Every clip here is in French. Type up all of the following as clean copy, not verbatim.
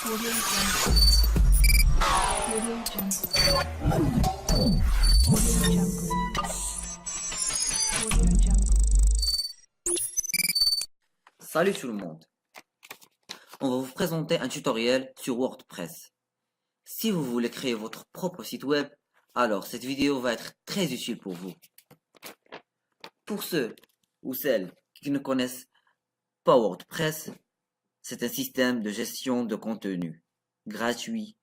Audio Jungle. Audio Jungle. Audio Jungle. Audio Jungle. Salut tout le monde. On va vous présenter un tutoriel sur WordPress. Si vous voulez créer votre propre site web, alors cette vidéo va être très utile pour vous. Pour ceux ou celles qui ne connaissent pas WordPress, c'est un système de gestion de contenu gratuit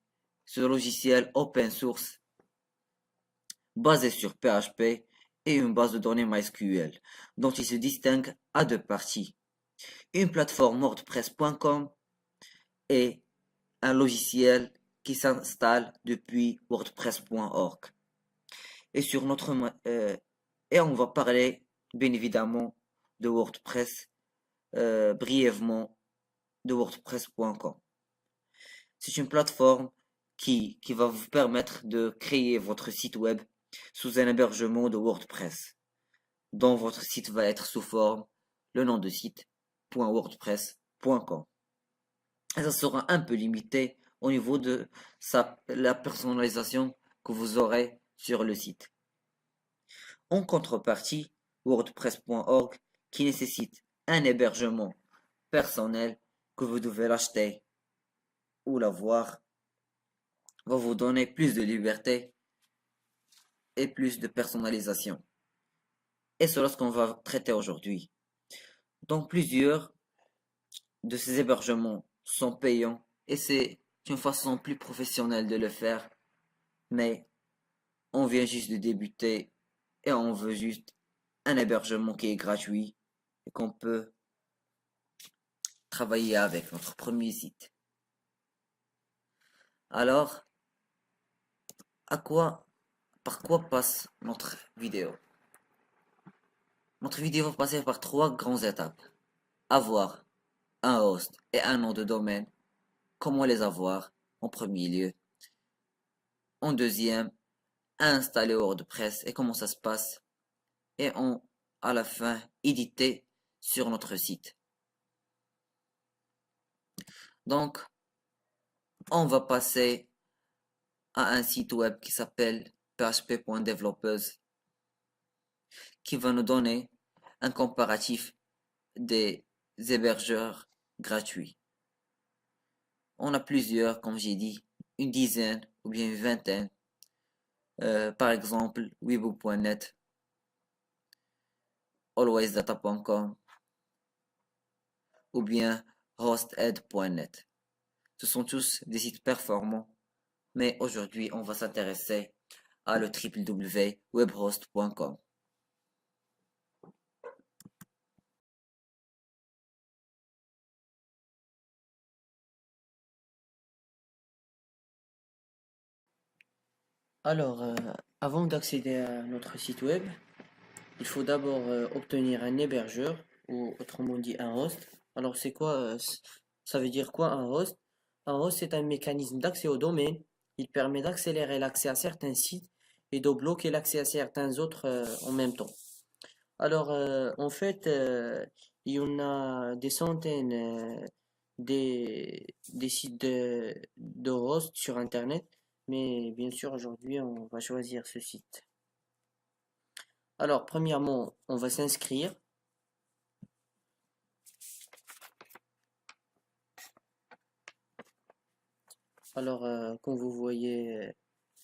sur un logiciel open source basé sur PHP et une base de données MySQL dont il se distingue à deux parties. Une plateforme WordPress.com et un logiciel qui s'installe depuis WordPress.org. Et et on va parler bien évidemment de WordPress brièvement de WordPress.com. C'est une plateforme qui va vous permettre de créer votre site web sous un hébergement de WordPress, dont votre site va être sous forme le nom de site .wordpress.com. Et ça sera un peu limité au niveau de la personnalisation que vous aurez sur le site. En contrepartie, WordPress.org, qui nécessite un hébergement personnel que vous devez l'acheter ou l'avoir, va vous donner plus de liberté et plus de personnalisation. Et c'est ce qu'on va traiter aujourd'hui. Donc plusieurs de ces hébergements sont payants et c'est une façon plus professionnelle de le faire, mais on vient juste de débuter et on veut juste un hébergement qui est gratuit et qu'on peut travailler avec notre premier site. Alors, par quoi passe notre vidéo? Notre vidéo va passer par trois grandes étapes. Avoir un host et un nom de domaine. Comment les avoir en premier lieu. En deuxième, installer WordPress et comment ça se passe. Et à la fin, éditer sur notre site. Donc, on va passer à un site web qui s'appelle php.developers qui va nous donner un comparatif des hébergeurs gratuits. On a plusieurs, comme j'ai dit, une dizaine ou bien une vingtaine. Par exemple, Weibo.net, alwaysdata.com ou bien hosted.net. Ce sont tous des sites performants, mais aujourd'hui on va s'intéresser à le www.webhost.com. Alors, avant d'accéder à notre site web, il faut d'abord obtenir un hébergeur, ou autrement dit un host. Alors, c'est quoi, ça veut dire quoi un host? Un host, c'est un mécanisme d'accès au domaine. Il permet d'accélérer l'accès à certains sites et de bloquer l'accès à certains autres en même temps. Alors, en fait, il y en a des centaines des sites de host sur Internet, mais bien sûr, aujourd'hui, on va choisir ce site. Alors, premièrement, on va s'inscrire. Alors, comme vous voyez,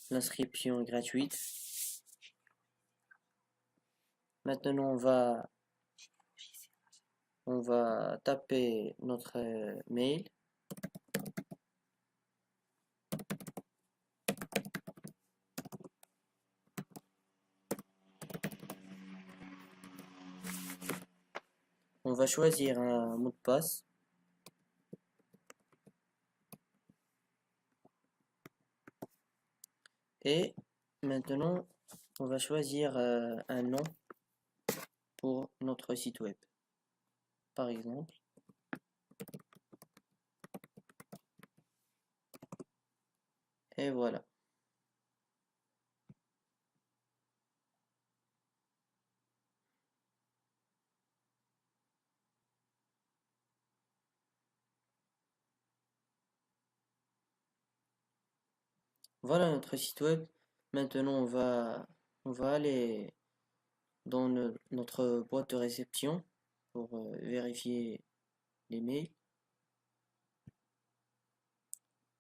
l'inscription est gratuite. Maintenant, on va taper notre mail. On va choisir un mot de passe. Et maintenant, on va choisir un nom pour notre site web. Par exemple, et voilà. Voilà notre site web. Maintenant, on va aller dans notre boîte de réception pour vérifier les mails.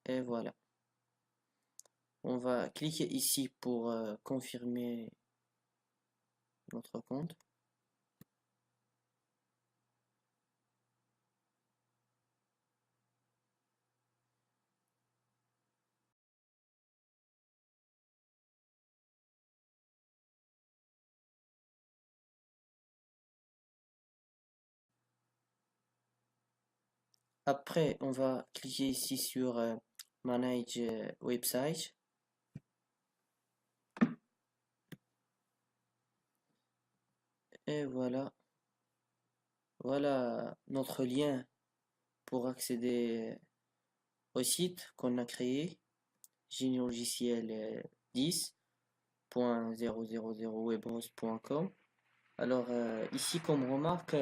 Et voilà. On va cliquer ici pour confirmer notre compte. Après, on va cliquer ici sur Manage Website. Et voilà. Voilà notre lien pour accéder au site qu'on a créé. Génie logiciel 10.000webhost.com. Alors ici, comme remarque,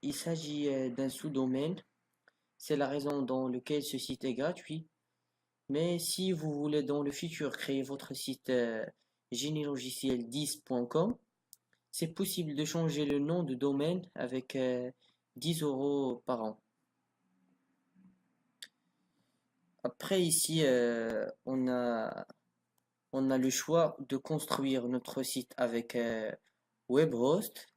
il s'agit d'un sous-domaine. C'est la raison dans laquelle ce site est gratuit. Mais si vous voulez dans le futur créer votre site génielogiciel10.com, c'est possible de changer le nom de domaine avec 10 euros par an. Après ici, on a le choix de construire notre site avec WebHost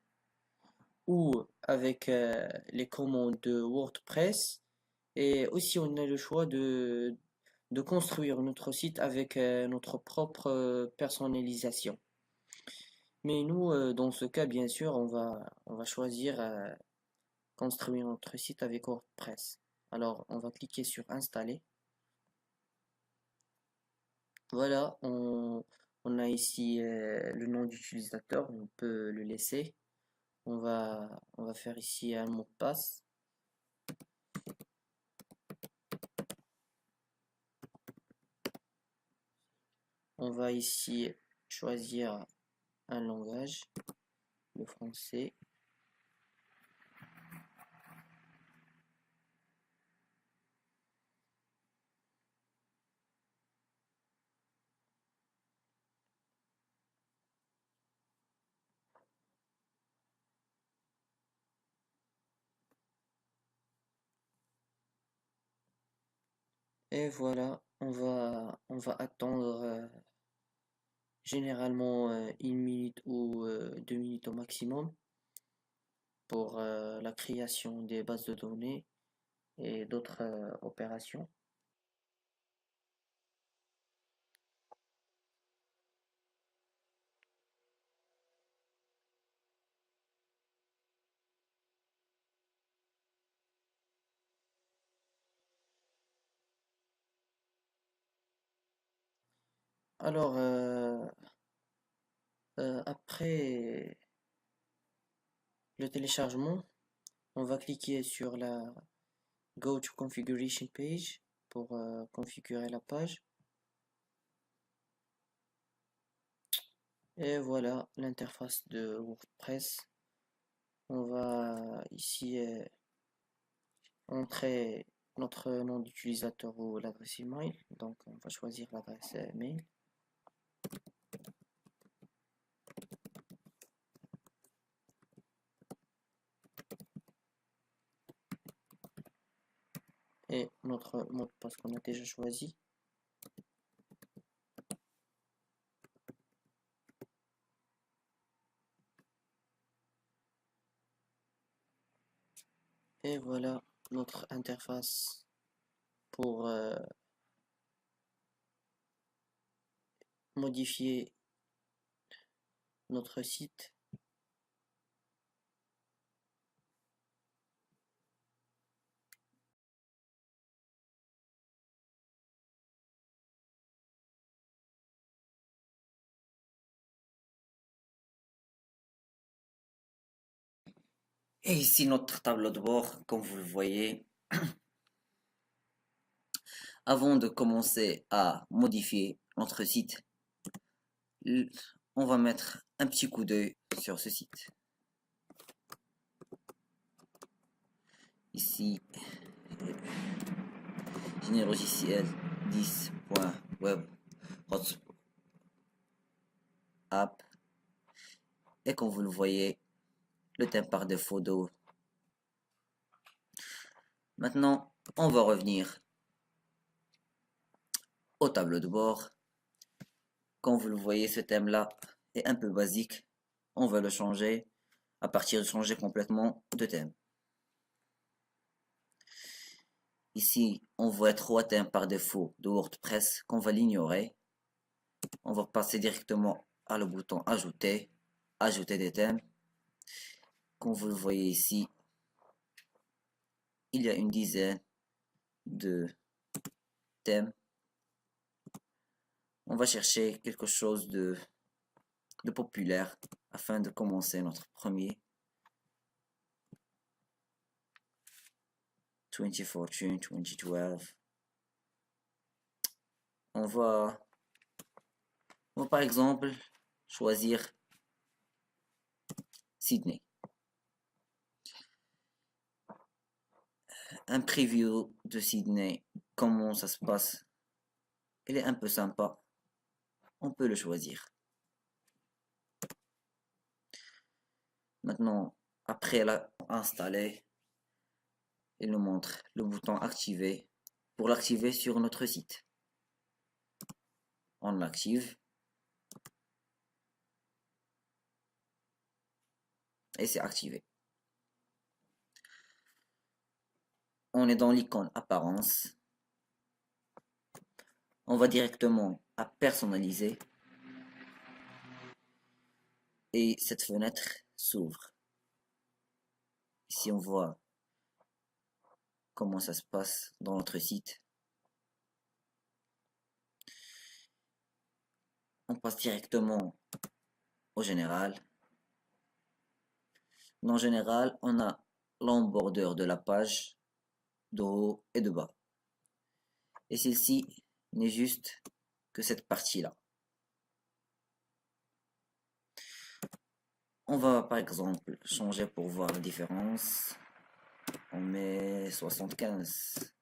ou avec les commandes de WordPress. Et aussi, on a le choix de construire notre site avec notre propre personnalisation. Mais nous, dans ce cas, bien sûr, on va choisir construire notre site avec WordPress. Alors, on va cliquer sur Installer. Voilà, on a ici le nom d'utilisateur, on peut le laisser. On va faire ici un mot de passe. On va ici choisir un langage, le français. Et voilà, on va attendre généralement 1 minute ou 2 minutes au maximum pour la création des bases de données et d'autres opérations. Alors, après le téléchargement, on va cliquer sur la Go to Configuration Page pour configurer la page. Et voilà l'interface de WordPress. On va ici entrer notre nom d'utilisateur ou l'adresse email. Donc on va choisir l'adresse mail. Et notre mot de passe qu'on a déjà choisi. Et voilà notre interface pour modifier notre site. Et ici notre tableau de bord, comme vous le voyez. Avant de commencer à modifier notre site, on va mettre un petit coup d'œil sur ce site. Ici, Génie logiciel 10.web app. Et comme vous le voyez, le thème par défaut d'eau. Maintenant, on va revenir au tableau de bord. Comme vous le voyez, ce thème-là est un peu basique. On va le changer à partir de changer complètement de thème. Ici, on voit 3 thèmes par défaut de WordPress qu'on va l'ignorer. On va passer directement à le bouton ajouter, ajouter des thèmes. Comme vous le voyez ici, il y a une dizaine de thèmes. On va chercher quelque chose de populaire afin de commencer notre premier. 2014, 2012. On va par exemple choisir Sydney. Un preview de Sydney, comment ça se passe. Il est un peu sympa. On peut le choisir. Maintenant, après l'avoir installé, il nous montre le bouton activer pour l'activer sur notre site. On l'active. Et c'est activé. On est dans l'icône apparence. On va directement à personnaliser. Et cette fenêtre s'ouvre. Ici on voit comment ça se passe dans notre site. On passe directement au général. Dans général, on a l'embordeur de la page de haut et de bas. Et celle-ci n'est juste que cette partie-là. On va par exemple changer pour voir la différence. On met 75.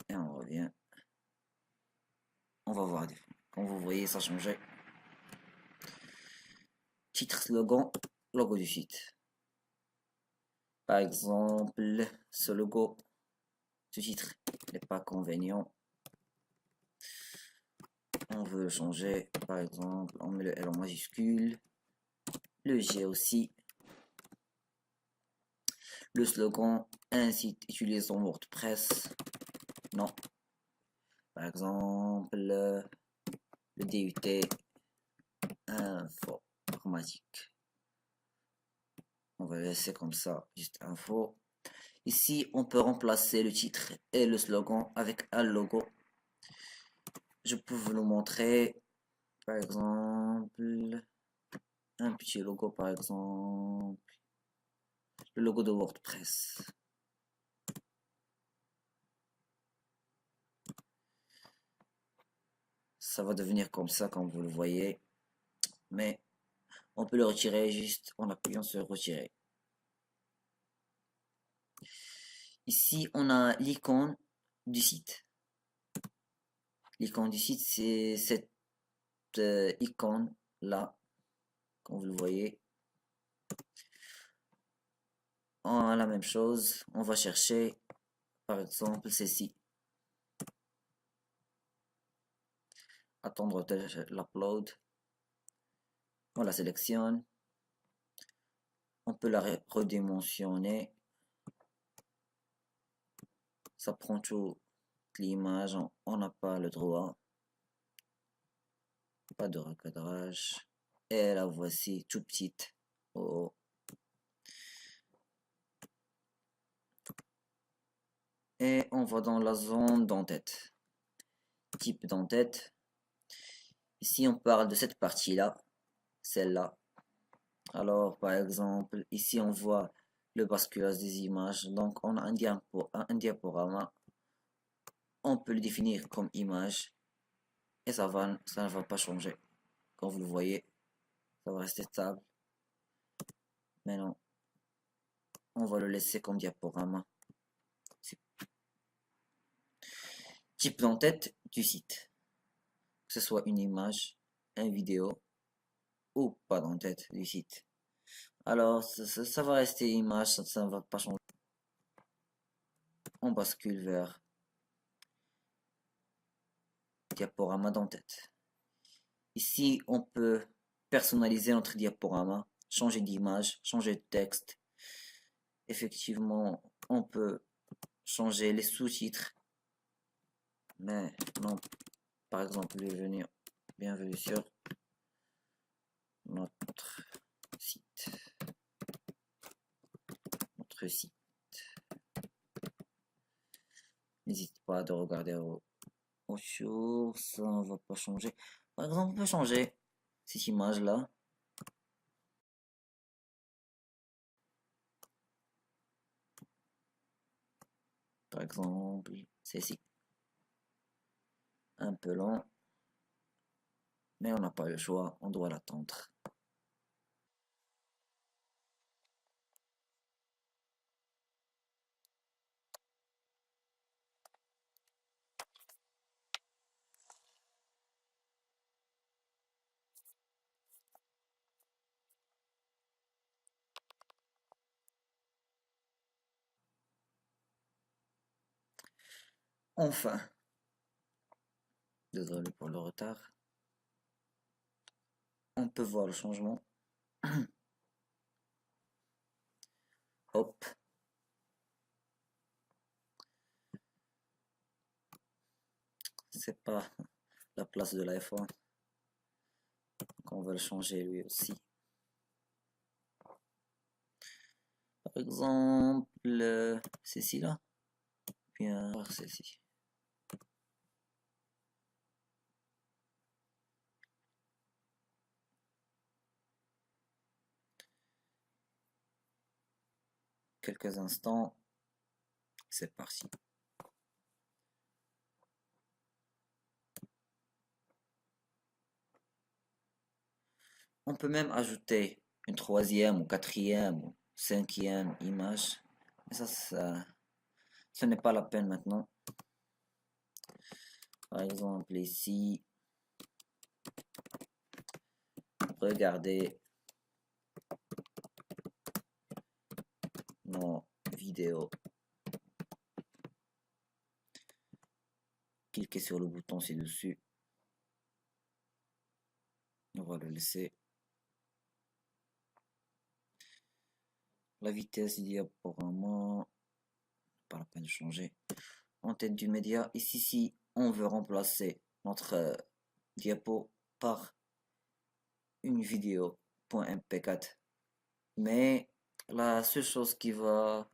Et on revient. On va voir. Comme vous voyez, ça a changé. Titre, slogan, logo du site. Par exemple, ce logo, ce titre n'est pas convenient. On veut le changer. Par exemple, on met le L en majuscule. Le G aussi. Le slogan, un site utilisant WordPress. Non. Par exemple, le DUT informatique. On va laisser comme ça, juste info. Ici, on peut remplacer le titre et le slogan avec un logo. Je peux vous le montrer. Par exemple, un petit logo, par exemple, le logo de WordPress. Ça va devenir comme ça, comme vous le voyez. Mais on peut le retirer juste en appuyant sur retirer. Ici, on a l'icône du site. L'icône du site, c'est cette icône là, comme vous le voyez. On a la même chose. On va chercher, par exemple, celle-ci. Attendre l'upload. On la sélectionne. On peut la redimensionner. Ça prend toute l'image. On n'a pas le droit. Pas de recadrage. Et la voici toute petite. Oh. Et on va dans la zone d'en-tête. Type d'en-tête. Ici, on parle de cette partie-là. Celle-là. Alors, par exemple, ici, on voit le basculage des images. Donc, on a un diaporama. On peut le définir comme image. Et ça ne va pas changer. Comme vous le voyez, ça va rester stable. Maintenant, on va le laisser comme diaporama. Type d'entête du site, que ce soit une image, une vidéo ou pas d'entête du site. Alors, ça va rester image, ça ne va pas changer. On bascule vers diaporama d'entête. Ici, on peut personnaliser notre diaporama, changer d'image, changer de texte. Effectivement, on peut changer les sous-titres. Mais non, par exemple, bienvenue sur notre site. N'hésite pas de regarder autre chose, ça ne va pas changer. Par exemple, on peut changer cette image-là. Par exemple, celle-ci. Un peu long, mais on n'a pas le choix, on doit l'attendre. Enfin, désolé pour le retard, on peut voir le changement. Hop. C'est pas la place de l'iPhone. Donc on va le changer lui aussi. Par exemple, ceci là. Bien, ceci. Quelques instants. C'est parti. On peut même ajouter une troisième ou quatrième ou cinquième image. Mais ce n'est pas la peine maintenant. Par exemple ici, regardez nos vidéos. Cliquez sur le bouton ci-dessus. On va le laisser. La vitesse du diaporama, pas la peine de changer. En tête du média, ici, si on veut remplacer notre diapo par une vidéo .mp4, mais la seule chose qui va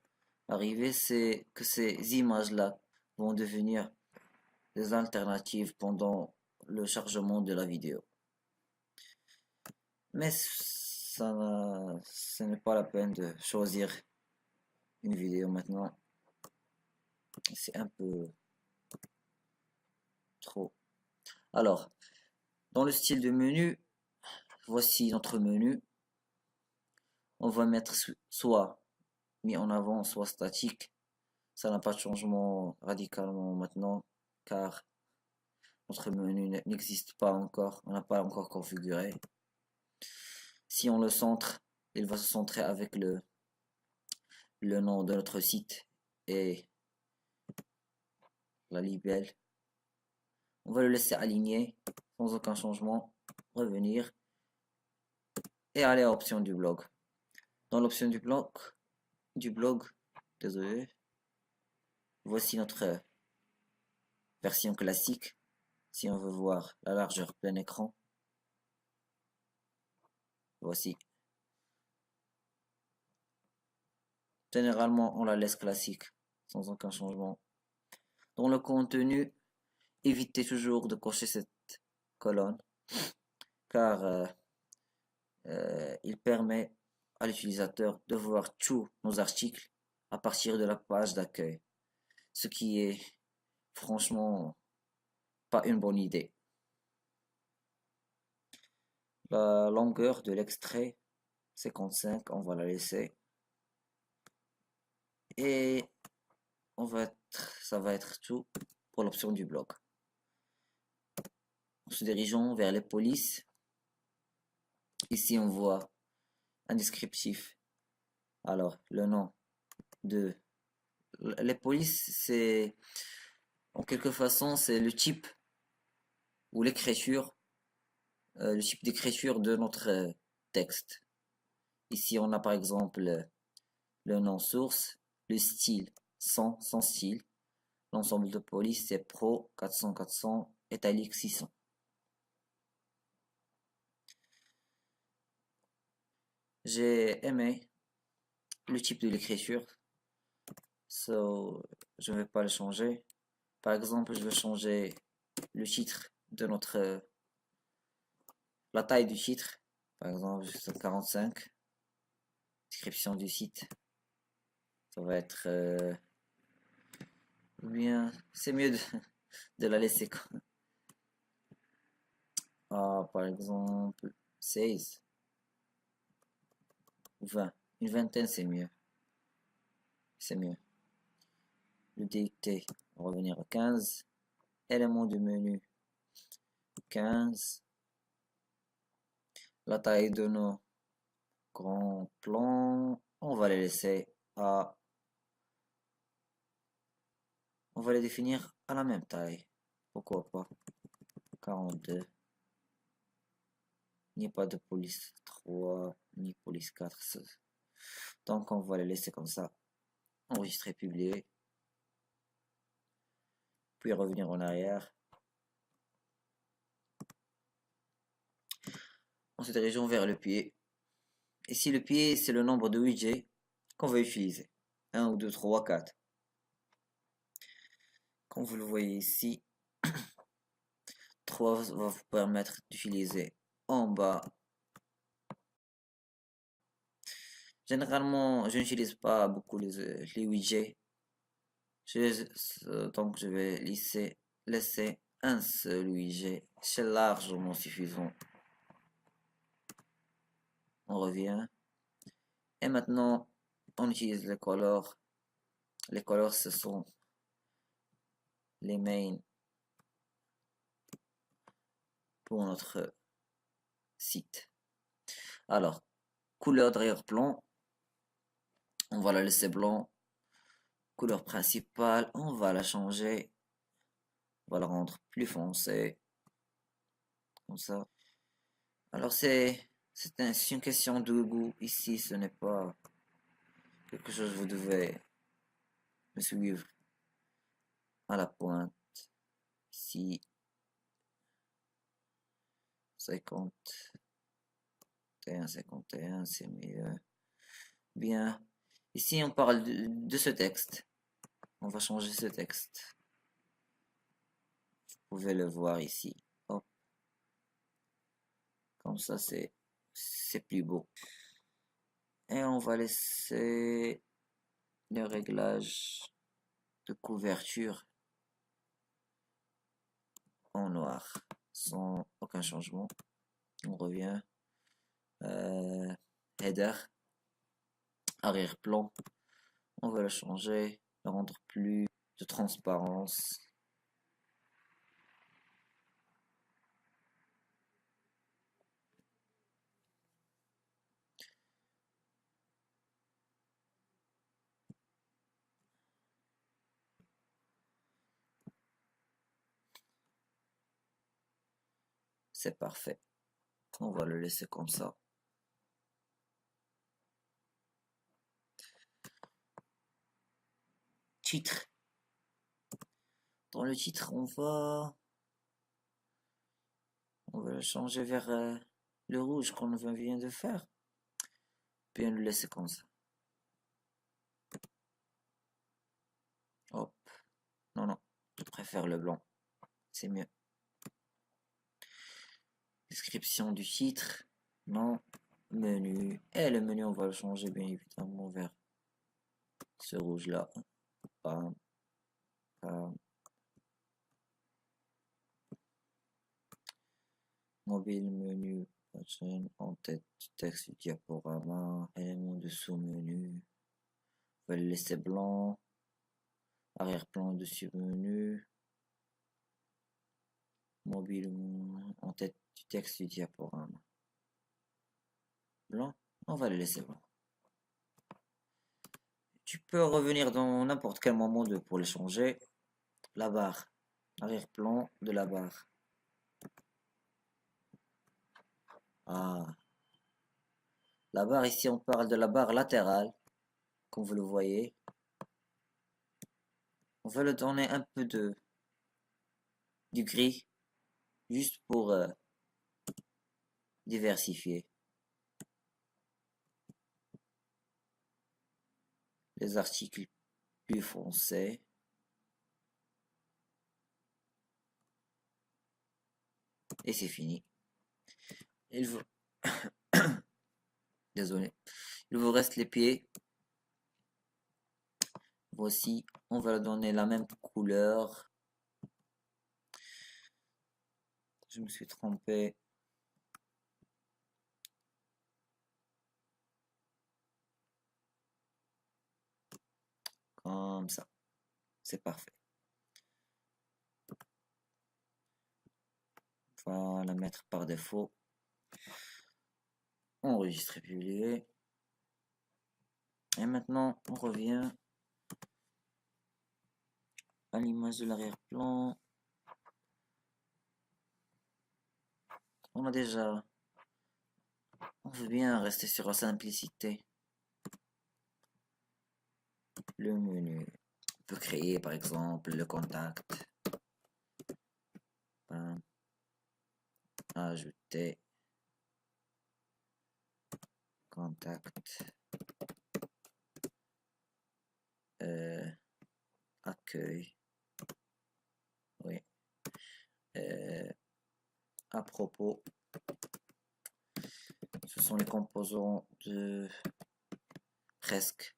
arriver, c'est que ces images-là vont devenir des alternatives pendant le chargement de la vidéo. Mais ce n'est pas la peine de choisir une vidéo maintenant. C'est un peu trop. Alors, dans le style de menu, voici notre menu. On va mettre soit mis en avant, soit statique. Ça n'a pas de changement radicalement maintenant, car notre menu n'existe pas encore. On n'a pas encore configuré. Si on le centre, il va se centrer avec le nom de notre site et la libelle. On va le laisser aligné sans aucun changement. Revenir et aller à l'option du blog. Dans l'option du blog, désolé, voici notre version classique. Si on veut voir la largeur plein écran, voici. Généralement, on la laisse classique, sans aucun changement. Dans le contenu, évitez toujours de cocher cette colonne, car il permet à l'utilisateur de voir tous nos articles à partir de la page d'accueil, ce qui est franchement pas une bonne idée. La longueur de l'extrait 55, on va la laisser. Et ça va être tout pour l'option du blog. En se dirigeant vers les polices, ici on voit un descriptif. Alors, le nom de les polices, c'est en quelque façon, c'est le type ou l'écriture, le type d'écriture de notre texte. Ici, on a par exemple le nom source, le style sans style. L'ensemble de police, c'est Pro 400-400, Italique 600. J'ai aimé le type de l'écriture, so je ne vais pas le changer. Par exemple, je vais changer le titre de la taille du titre, par exemple, jusqu'à 45. Description du site, ça va être bien, c'est mieux de la laisser quoi. Ah, par exemple, 16 ou 20, une vingtaine c'est mieux, c'est mieux. Le dicté, on va revenir à 15. Éléments du menu, 15. La taille de nos grands plans, on va les laisser à... On va les définir à la même taille. Pourquoi pas 42. Ni pas de police 3, ni police 4. Donc on va les laisser comme ça. Enregistrer, publier. Puis revenir en arrière. En se dirigeant vers le pied. Ici le pied c'est le nombre de widgets qu'on va utiliser. 1 ou 2, 3, 4. Comme vous le voyez ici, 3 va vous permettre d'utiliser en bas. Généralement, je n'utilise pas beaucoup les widgets. Donc, je vais laisser un seul widget. C'est largement suffisant. On revient. Et maintenant, on utilise les colors. Les colors, ce sont les mains pour notre site. Alors, couleur d'arrière-plan, on va la laisser blanc. Couleur principale, on va la changer. On va la rendre plus foncée. Comme ça. Alors, c'est une question de goût. Ici, ce n'est pas quelque chose que vous devez me suivre à la pointe. Ici, 51, c'est mieux. Bien. Ici, on parle de ce texte. On va changer ce texte. Vous pouvez le voir ici. Hop. Comme ça, c'est plus beau. Et on va laisser les réglages de couverture en noir, sans aucun changement. On revient. Header. Arrière-plan. On va le changer, le rendre plus de transparence. C'est parfait. On va le laisser comme ça. Titre. Dans le titre, on va le changer vers le rouge qu'on vient de faire. Puis le laisser comme ça. Hop. Non, je préfère le blanc. C'est mieux. Description du titre. Non. Menu. Et le menu, on va le changer bien évidemment vers ce rouge là. Bam. Bam. Mobile menu. En tête du texte du diaporama. Élément de sous-menu. On va le laisser blanc. Arrière-plan dessus menu. Mobile en tête du texte du diaporama. Blanc. On va le laisser blanc. Tu peux revenir dans n'importe quel moment pour le changer. La barre. Arrière-plan de la barre. Ah. La barre ici, on parle de la barre latérale. Comme vous le voyez. On va le donner un peu du gris. Juste pour diversifier. Les articles plus foncés. Et c'est fini. Il vous... Désolé. Il vous reste les pieds. Voici. On va leur donner la même couleur. Je me suis trompé. Comme ça. C'est parfait. On va la mettre par défaut. Enregistrer, publier. Et maintenant, on revient à l'image de l'arrière-plan. On a déjà... On veut bien rester sur la simplicité. Le menu. On peut créer par exemple le contact. Bam. Ajouter. Contact. Accueil. Oui. À propos. Ce sont les composants de presque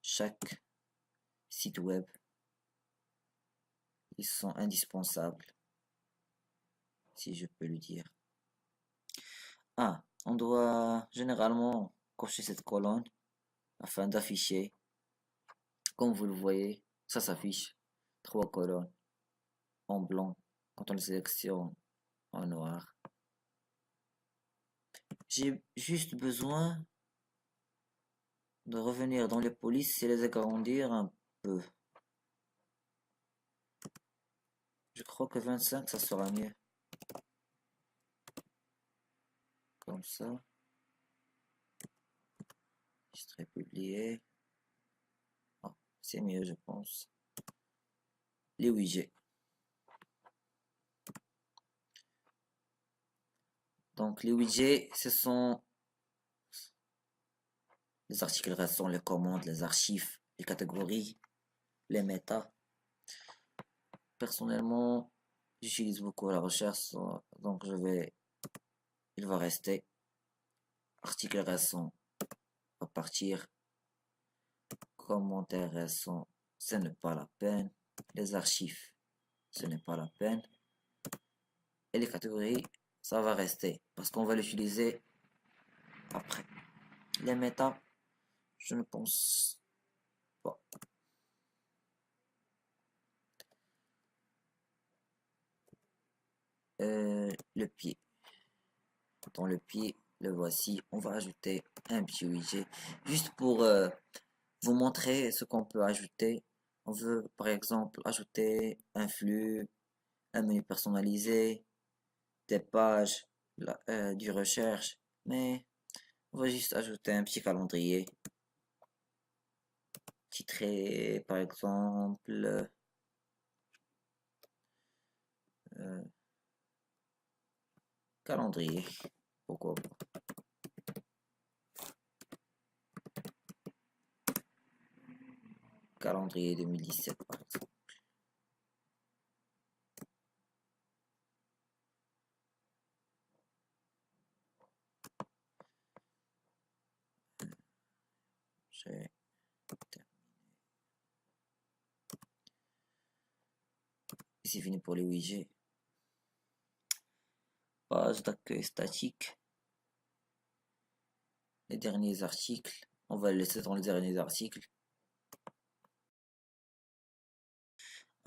chaque site web. Ils sont indispensables, si je peux le dire. Ah, on doit généralement cocher cette colonne afin d'afficher. Comme vous le voyez, ça s'affiche. 3 colonnes en blanc quand on les sélectionne en noir. J'ai juste besoin de revenir dans les polices et les agrandir un peu. Je crois que 25 ça sera mieux. Comme ça. Je serai publié. Oh, c'est mieux je pense. Les widgets. Donc les widgets, ce sont les articles récents, les commandes, les archives, les catégories, les méta. Personnellement, j'utilise beaucoup la recherche, donc il va rester article récent à partir, commentaires récents, ce n'est pas la peine, les archives, ce n'est pas la peine, et les catégories, ça va rester parce qu'on va l'utiliser après. Les méta, je ne pense pas. Le pied. Dans le pied, le voici. On va ajouter un petit widget juste pour vous montrer ce qu'on peut ajouter. On veut par exemple ajouter un flux, un menu personnalisé, des pages, du recherche, mais on va juste ajouter un petit calendrier titré par exemple calendrier, pourquoi pas. Calendrier 2017 par exemple. J'ai terminé. Et c'est fini pour les widgets. Page d'accueil statique. Les derniers articles. On va le laisser dans les derniers articles.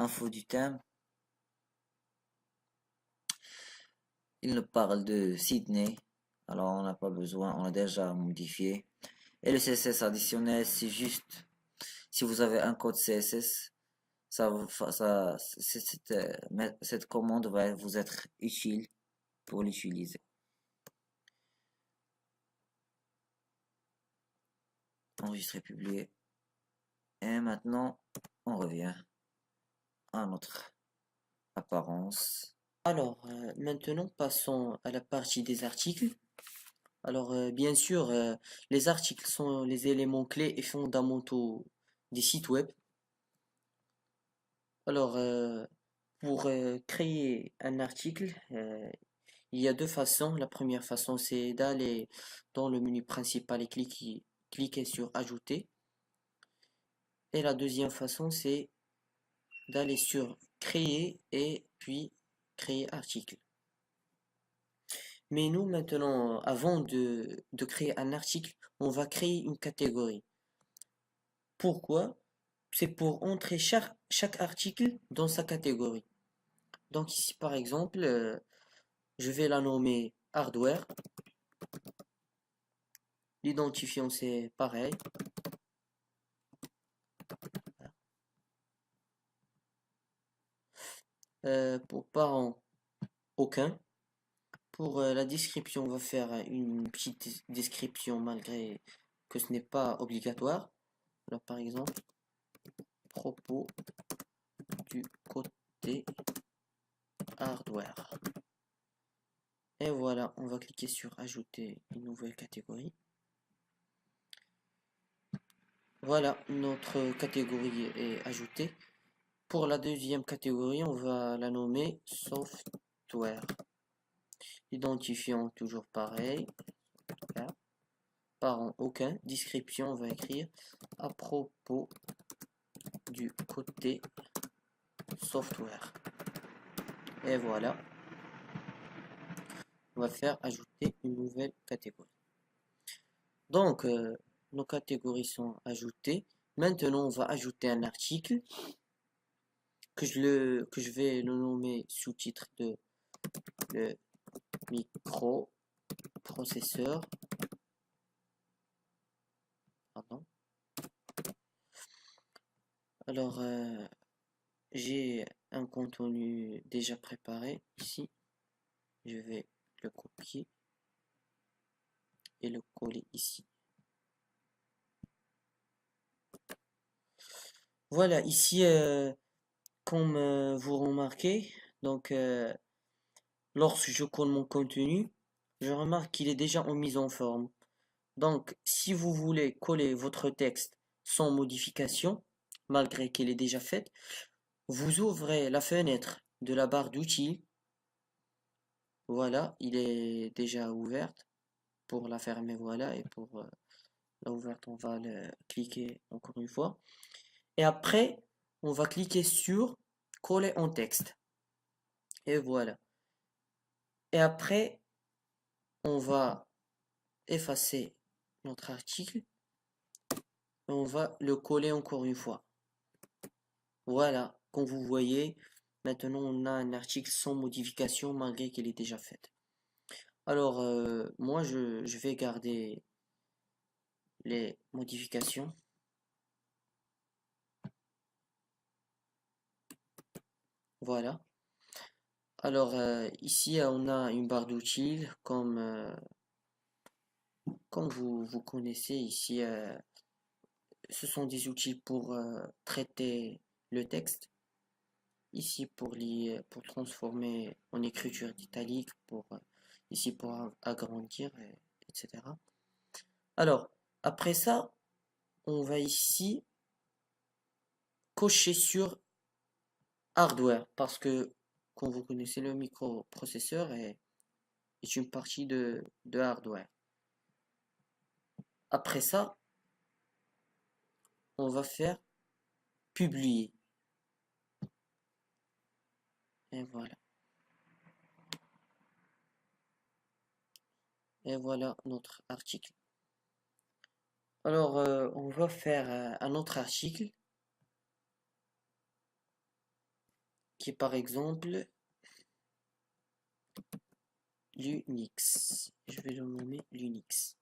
info du thème. Il nous parle de Sydney. Alors on n'a pas besoin, on a déjà modifié. Et le CSS additionnel, c'est juste si vous avez un code CSS, cette commande va vous être utile pour l'utiliser. Enregistrer, publier. Et maintenant, on revient à notre apparence. Alors, maintenant, passons à la partie des articles. Alors, bien sûr, les articles sont les éléments clés et fondamentaux des sites web. Alors, pour créer un article, il y a deux façons. La première façon, c'est d'aller dans le menu principal et cliquer sur Ajouter. Et la deuxième façon, c'est d'aller sur Créer et puis Créer article. Mais nous, maintenant, avant de créer un article, on va créer une catégorie. Pourquoi? C'est pour entrer chaque article dans sa catégorie. Donc ici, par exemple, je vais la nommer hardware. L'identifiant, c'est pareil. Pour parents, aucun. Pour la description, on va faire une petite description malgré que ce n'est pas obligatoire. Alors par exemple, propos du côté hardware. Et voilà, on va cliquer sur ajouter une nouvelle catégorie. Voilà, notre catégorie est ajoutée. Pour la deuxième catégorie, on va la nommer software. Identifiant toujours pareil. Parent aucun. Description, on va écrire à propos du côté software. Et voilà. On va faire ajouter une nouvelle catégorie. Donc, nos catégories sont ajoutées. Maintenant, on va ajouter un article que je vais le nommer sous-titre de le microprocesseur. Pardon. Alors, j'ai un contenu déjà préparé ici. Je vais le copier et le coller ici. Voilà, ici, comme vous remarquez, donc lorsque je colle mon contenu, je remarque qu'il est déjà en mise en forme. Donc, si vous voulez coller votre texte sans modification, malgré qu'il est déjà fait, vous ouvrez la fenêtre de la barre d'outils. Voilà, il est déjà ouverte. Pour la fermer, voilà, et pour la ouverte, on va le cliquer encore une fois. Et après, on va cliquer sur coller en texte. Et voilà. Et après, on va effacer notre article. Et on va le coller encore une fois. Voilà, comme vous voyez, maintenant on a un article sans modification malgré qu'il est déjà fait. Alors, moi je vais garder les modifications. Voilà. Alors, ici on a une barre d'outils comme vous connaissez ici. Ce sont des outils pour traiter le texte. Ici pour transformer en écriture italique, ici pour agrandir, etc. Alors, après ça, on va ici cocher sur hardware parce que, comme vous connaissez, le microprocesseur est une partie de hardware. Après ça, on va faire publier. Et voilà. Et voilà notre article. Alors, on va faire un autre article. qui est par exemple l'Unix. Je vais le nommer l'Unix.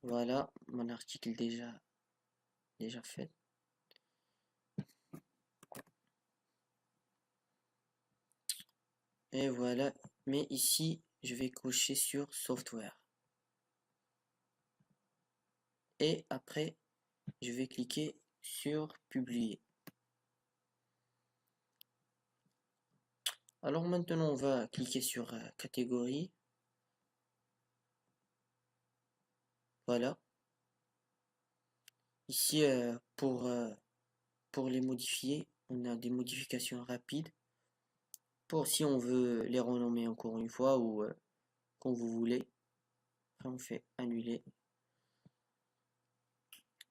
Voilà, mon article déjà fait. Et voilà, mais ici, je vais cocher sur Software. Et après, je vais cliquer sur Publier. Alors maintenant, on va cliquer sur Catégorie. Voilà. Ici, pour les modifier, on a des modifications rapides. Pour si on veut les renommer encore une fois ou quand vous voulez. Après, on fait annuler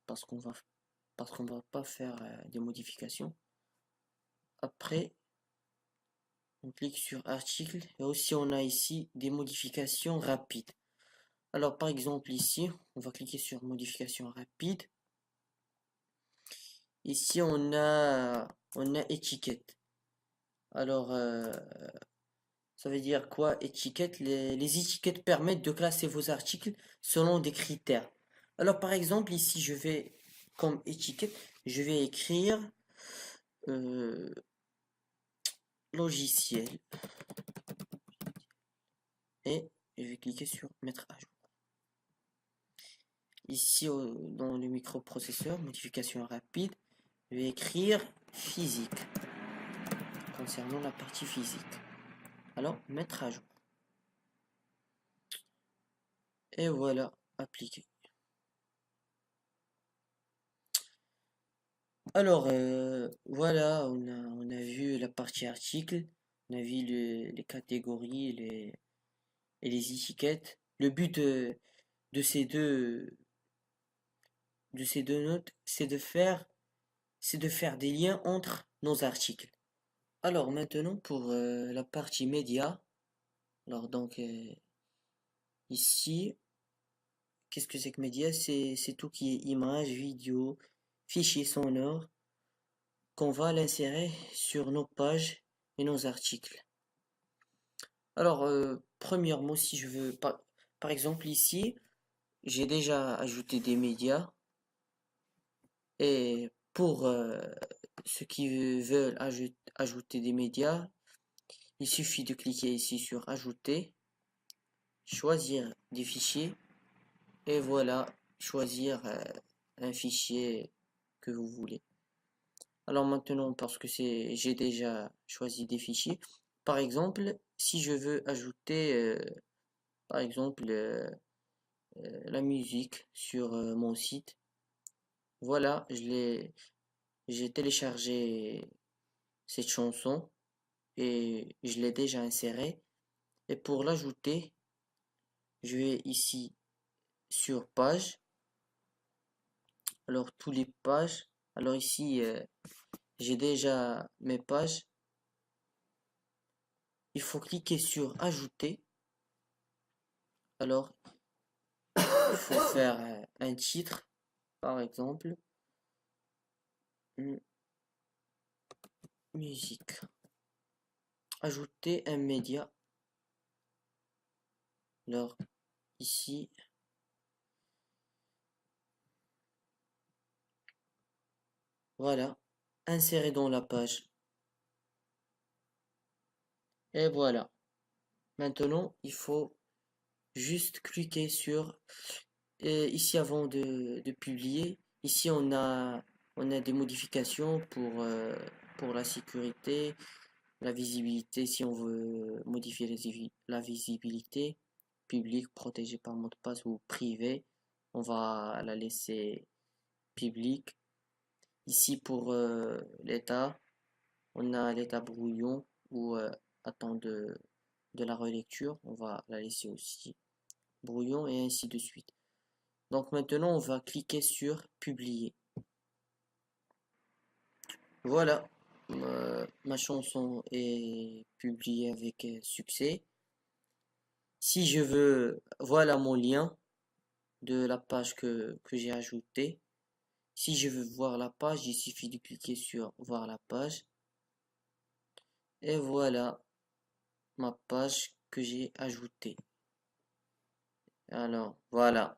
parce qu'on va pas faire des modifications. Après, on clique sur article et aussi on a ici des modifications rapides. Alors par exemple ici, on va cliquer sur modification rapide. Ici on a étiquette. Alors ça veut dire quoi étiquette? Les étiquettes permettent de classer vos articles selon des critères. Alors par exemple ici je vais comme étiquette, je vais écrire logiciel et je vais cliquer sur mettre à jour. Ici dans le microprocesseur, modification rapide, je vais écrire physique concernant la partie physique. Alors mettre à jour. Et voilà, appliquer. Alors voilà, on a vu la partie article, on a vu les catégories et les étiquettes. Le but de ces deux notes, c'est de faire des liens entre nos articles. Alors maintenant pour la partie média. Alors donc ici, qu'est-ce que c'est que média? C'est tout qui est image, vidéo, fichier sonore qu'on va l'insérer sur nos pages et nos articles. Alors premièrement, si je veux par exemple ici, j'ai déjà ajouté des médias et pour ceux qui veulent ajouter des médias, il suffit de cliquer ici sur ajouter, choisir des fichiers et voilà, choisir un fichier que vous voulez. Alors maintenant, parce que j'ai déjà choisi des fichiers, par exemple, si je veux ajouter par exemple la musique sur mon site, voilà, j'ai téléchargé cette chanson et je l'ai déjà insérée. Et pour l'ajouter, je vais ici sur page. Alors tous les pages. Alors ici j'ai déjà mes pages. Il faut cliquer sur ajouter. Alors il faut faire un titre par exemple musique. Ajouter un média. Alors ici voilà, insérer dans la page. Et voilà. Maintenant, il faut juste cliquer sur ici avant de publier. Ici, on a des modifications pour la sécurité, la visibilité. Si on veut modifier la visibilité, public, protégé par mot de passe ou privé, on va la laisser public. Ici, pour l'état, on a l'état brouillon ou attend de la relecture. On va la laisser aussi brouillon et ainsi de suite. Donc maintenant, on va cliquer sur publier. Voilà, ma chanson est publiée avec succès. Si je veux, voilà mon lien de la page que j'ai ajoutée. Si je veux voir la page, il suffit de cliquer sur voir la page. Et voilà ma page que j'ai ajoutée. Alors, voilà.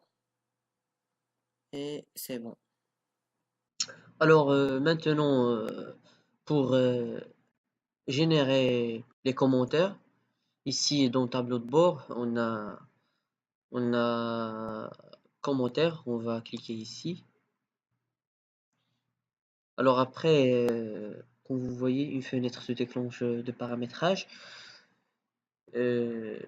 Et c'est bon. Alors, maintenant, pour générer les commentaires, ici dans le tableau de bord, on a commentaires, on va cliquer ici. Alors après, comme vous voyez, une fenêtre se déclenche de paramétrage. Euh,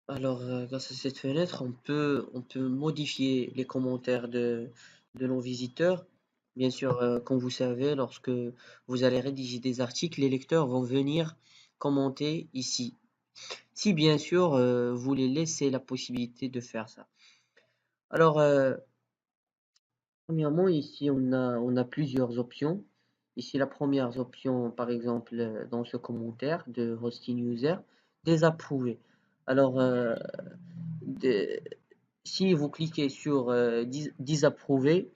grâce à cette fenêtre, on peut modifier les commentaires de nos visiteurs. Bien sûr, comme vous savez, lorsque vous allez rédiger des articles, les lecteurs vont venir commenter ici. Si bien sûr, vous les laissez la possibilité de faire ça. Alors, premièrement, ici, on a plusieurs options. Ici, la première option, par exemple, dans ce commentaire de Hosting User, désapprouver. Alors, si vous cliquez sur désapprouver,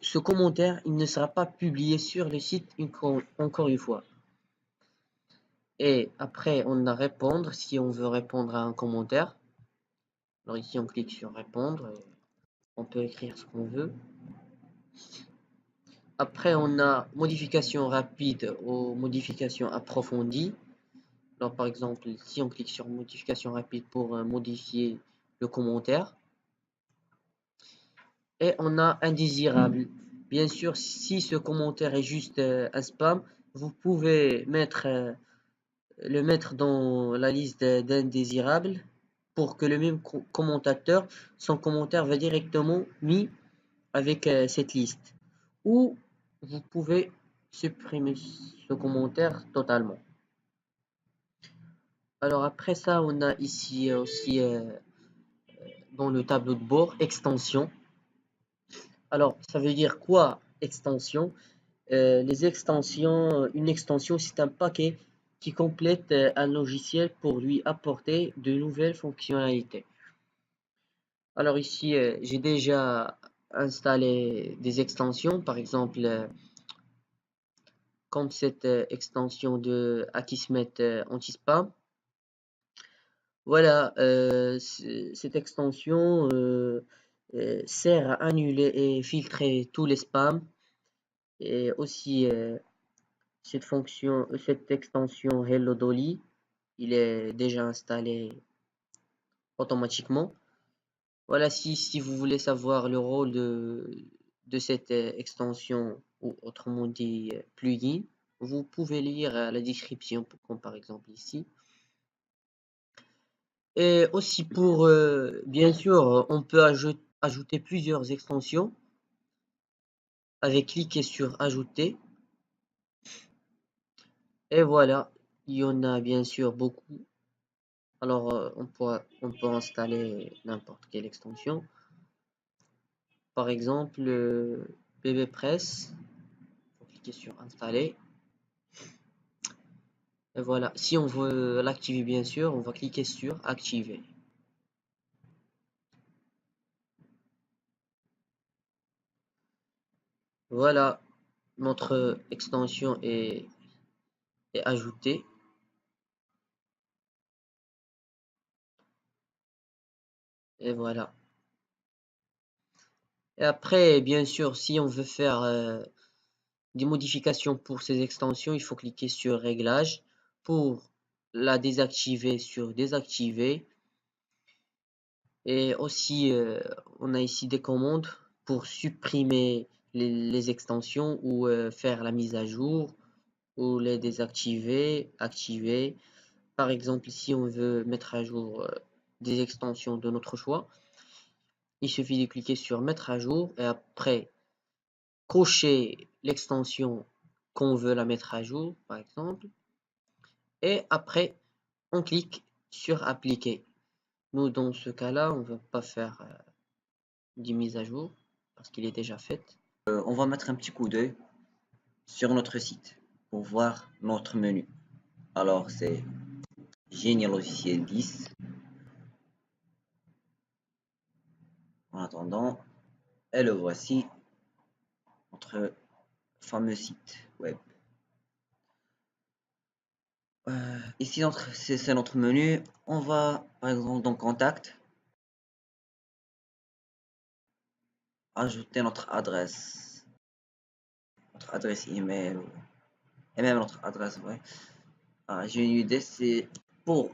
ce commentaire il ne sera pas publié sur le site encore une fois. Et après, on a répondre si on veut répondre à un commentaire. Alors ici, on clique sur répondre. Et on peut écrire ce qu'on veut. Après, on a modification rapide ou modification approfondie. Alors, par exemple, si on clique sur modification rapide pour modifier le commentaire. Et on a indésirable. Bien sûr, si ce commentaire est juste un spam, vous pouvez le mettre dans la liste d'indésirables pour que le même commentateur, son commentaire va directement mis avec cette liste. Ou vous pouvez supprimer ce commentaire totalement. Alors après ça, on a ici aussi dans le tableau de bord, extension. Alors, ça veut dire quoi, extension? Les extensions, une extension, c'est un paquet qui complète un logiciel pour lui apporter de nouvelles fonctionnalités. Alors ici, j'ai déjà installé des extensions, par exemple, comme cette extension de Akismet anti-spam. Voilà, cette extension sert à annuler et filtrer tous les spams. Et aussi, cette extension Hello Dolly, il est déjà installé automatiquement. Voilà, si vous voulez savoir le rôle de cette extension, ou autrement dit plugin, vous pouvez lire la description, comme par exemple ici. Et aussi pour, bien sûr, on peut ajouter plusieurs extensions avec cliquer sur ajouter. Et voilà, il y en a bien sûr beaucoup. Alors, on peut installer n'importe quelle extension. Par exemple, BBPress. Faut cliquer sur installer. Et voilà, si on veut l'activer bien sûr, on va cliquer sur activer. Voilà, notre extension est ajoutée. Et voilà. Et après, bien sûr, si on veut faire des modifications pour ces extensions, il faut cliquer sur réglages pour la désactiver sur désactiver. Et aussi, on a ici des commandes pour supprimer les extensions ou faire la mise à jour ou les désactiver, activer. Par exemple, si on veut mettre à jour des extensions de notre choix, il suffit de cliquer sur mettre à jour et après cocher l'extension qu'on veut la mettre à jour, par exemple. Et après, on clique sur appliquer. Nous, dans ce cas-là, on ne va pas faire des mises à jour parce qu'il est déjà fait. On va mettre un petit coup d'œil sur notre site pour voir notre menu. Alors, c'est Génie logiciel 10. En attendant, et le voici, notre fameux site web. Ici, c'est notre menu. On va, par exemple, dans Contact, ajouter notre adresse email, et même notre adresse, ouais. J'ai une idée, c'est pour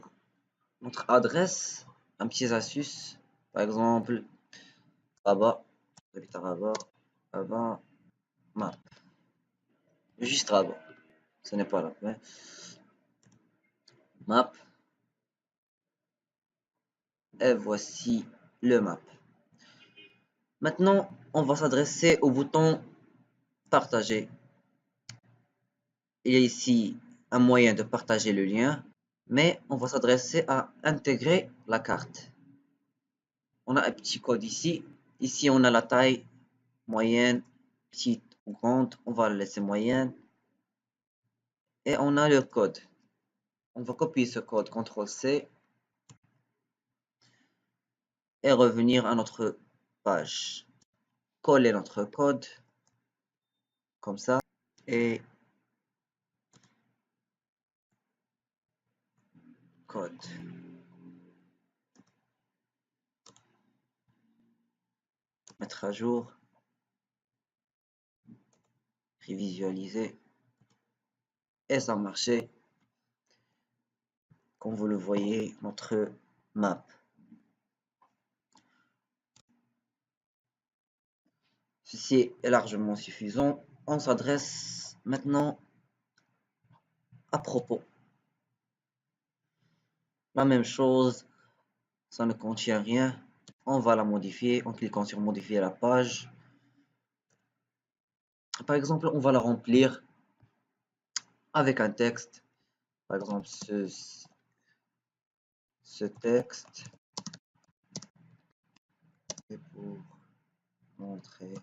notre adresse, un petit astuce, par exemple, Rabat, j'habite à Rabat, map, juste Rabat, ce n'est pas là, ouais. Map, et voici le map. Maintenant, on va s'adresser au bouton partager. Il y a ici un moyen de partager le lien, mais on va s'adresser à intégrer la carte. On a un petit code ici. Ici, on a la taille moyenne, petite ou grande. On va le laisser moyenne. Et on a le code. On va copier ce code, CTRL-C, et revenir à notre page. Coller notre code, comme ça, et code. Mettre à jour, révisualiser, et ça marchait. Comme vous le voyez, notre map. Ceci est largement suffisant. On s'adresse maintenant à propos. La même chose, ça ne contient rien. On va la modifier en cliquant sur modifier la page. Par exemple, on va la remplir avec un texte. Par exemple, ce texte est pour montrer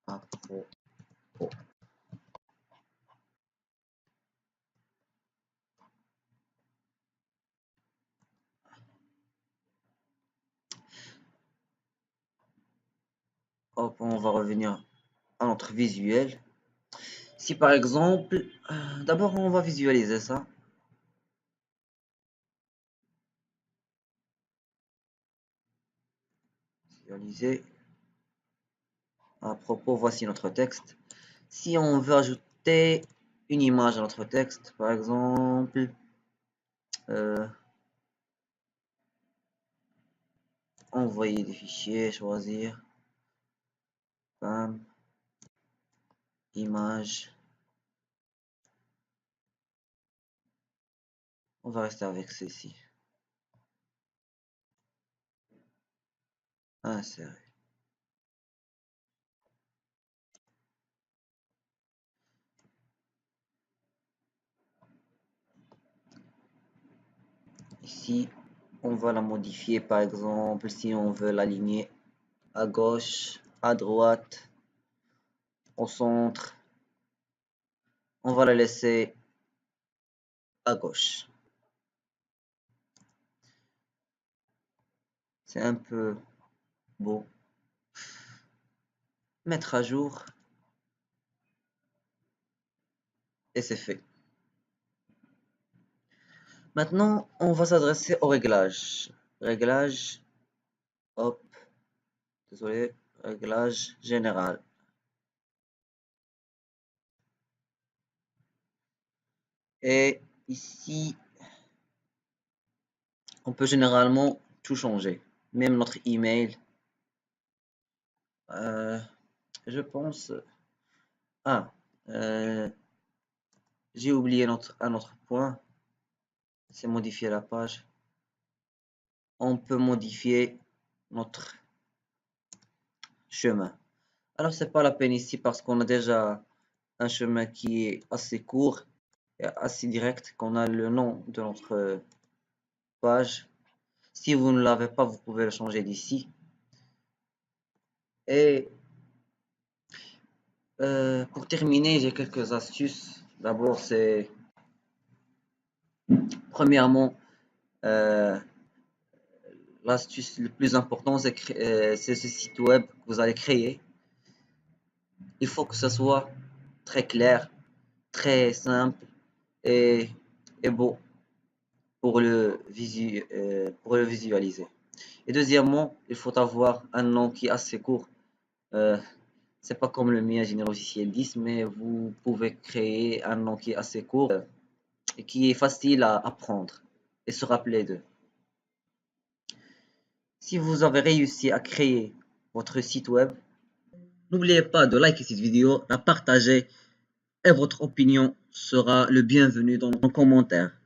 à propos. Hop, on va revenir à notre visuel. Si par exemple, d'abord on va visualiser ça. Visualiser. À propos, voici notre texte. Si on veut ajouter une image à notre texte, par exemple, envoyer des fichiers, choisir, bam, image. On va rester avec ceci. Insérer. Ici, on va la modifier, par exemple, si on veut l'aligner à gauche, à droite, au centre. On va la laisser à gauche. C'est un peu beau. Mettre à jour. Et c'est fait. Maintenant, on va s'adresser au réglage. Réglage, hop, désolé, réglage général. Et ici, on peut généralement tout changer, même notre email. Je pense. Ah, j'ai oublié un autre point, c'est modifier la page. On peut modifier notre chemin. Alors, c'est pas la peine ici parce qu'on a déjà un chemin qui est assez court et assez direct, qu'on a le nom de notre page. Si vous ne l'avez pas, vous pouvez le changer d'ici. Et pour terminer, j'ai quelques astuces. D'abord, c'est Premièrement, l'astuce le plus important, c'est ce site web que vous allez créer. Il faut que ce soit très clair, très simple et, et beau pour le visualiser. Et deuxièmement, il faut avoir un nom qui est assez court. Euh, c'est pas comme le mien, Génie Logiciel 10, mais vous pouvez créer un nom qui est assez court et qui est facile à apprendre et se rappeler d'eux. Si vous avez réussi à créer votre site web, n'oubliez pas de liker cette vidéo, la partager et votre opinion sera le bienvenu dans nos commentaires.